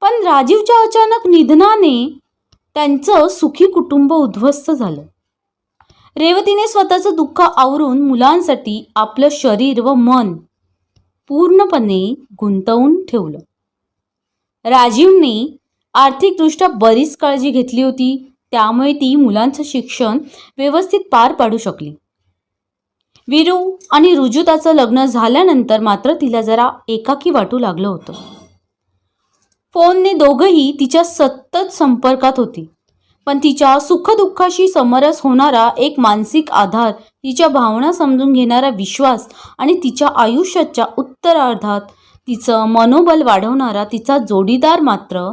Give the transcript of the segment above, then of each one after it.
पण राजीवच्या अचानक निधनाने त्यांचं सुखी कुटुंब उद्ध्वस्त झालं. रेवतीने स्वतःचं दुःख आवरून मुलांसाठी आपलं शरीर व मन पूर्णपणे गुंतवून ठेवलं. राजीवने आर्थिकदृष्ट्या बरीच काळजी घेतली होती, त्यामुळे ती मुलांचं शिक्षण व्यवस्थित पार पाडू शकली. वीरू आणि रुजुताचं लग्न झाल्यानंतर मात्र तिला जरा एकाकी वाटू लागलं होतं. फोनने दोघंही तिच्या सतत संपर्कात होती, पण तिच्या सुखदुःखाशी समरस होणारा एक मानसिक आधार, तिच्या भावना समजून घेणारा विश्वास आणि तिच्या आयुष्याच्या उत्तरार्धात तिचं मनोबल वाढवणारा तिचा जोडीदार मात्र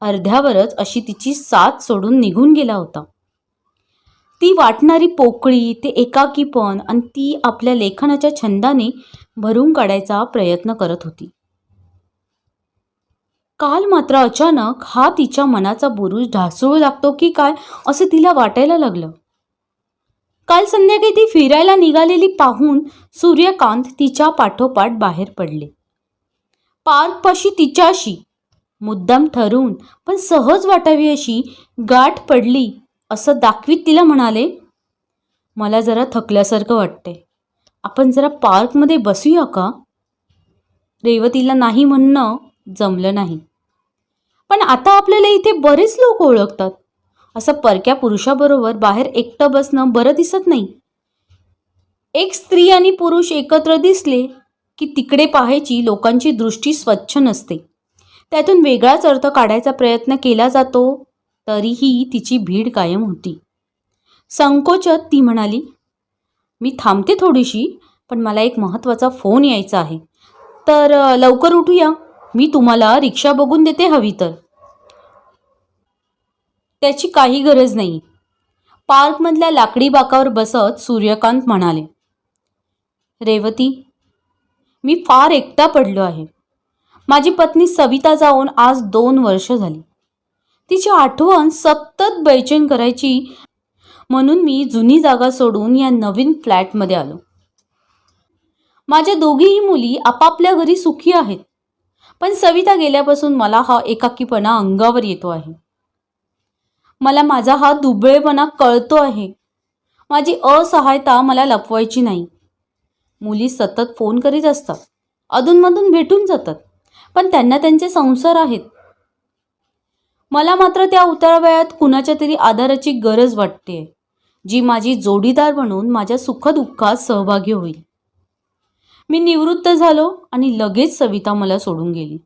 अर्ध्यावरच अशी तिची साथ सोडून निघून गेला होता. ती वाटणारी पोकळी, ते एकाकीपण आणि ती आपल्या लेखनाच्या छंदाने भरून काढायचा प्रयत्न करत होती. काल मात्र अचानक हा तिच्या मनाचा बुरुज ढासळू लागतो की काय असं तिला वाटायला लागलं. काल संध्याकाळी ती फिरायला निघालेली पाहून सूर्यकांत तिच्या पाठोपाठ बाहेर पडले. पार्कपाशी तिच्याशी मुद्दाम ठरवून पण सहज वाटावी अशी गाठ पडली असं दाखवीत तिला म्हणाले, मला जरा थकल्यासारखं वाटतंय, आपण जरा पार्कमध्ये बसूया का? रेवतीला नाही म्हणणं जमलं नाही. पण आता आपल्याला इथे बरेच लोक ओळखतात, असं परक्या पुरुषाबरोबर बाहेर एकटं बसणं बरं दिसत नाही. एक स्त्री आणि पुरुष एकत्र दिसले की तिकडे पाहायची लोकांची दृष्टी स्वच्छ नसते, त्यातून वेगळाच अर्थ काढायचा प्रयत्न केला जातो. तरीही तिची भीड कायम होती. संकोचत ती म्हणाली, मी थांबते थोडीशी, पण मला एक महत्त्वाचा फोन यायचा आहे, तर लवकर उठूया. मी तुम्हाला रिक्षा बघून देते हवी तर. त्याची काही गरज नाही, पार्कमधल्या लाकडी बाकावर बसत सूर्यकांत म्हणाले. रेवती, मी फार एकटा पडलो आहे. माझी पत्नी सविता जाऊन आज 2 वर्ष झाली. तिची आठवण सतत बेचैन करायची, म्हणून मी जुनी जागा सोडून या नवीन फ्लॅटमध्ये आलो. माझ्या दोघीही मुली आपापल्या घरी सुखी आहेत, पण सविता गेल्यापासून मला हा एकाकीपणा अंगावर येतो आहे. मला माझा हा दुबळेपणा कळतो आहे. माझी असहायता मला लपवायची नाही. मुली सतत फोन करीत असतात, अधूनमधून भेटून जातात, पण त्यांना त्यांचे संसार आहेत. मला मात्र त्या उतारवयात कुणाच्या तरी आधाराची गरज वाटते, जी माझी जोडीदार म्हणून माझ्या सुखदुःखात सहभागी होईल. मी निवृत्त झालो आणि लगेच सविता मला सोडून गेली.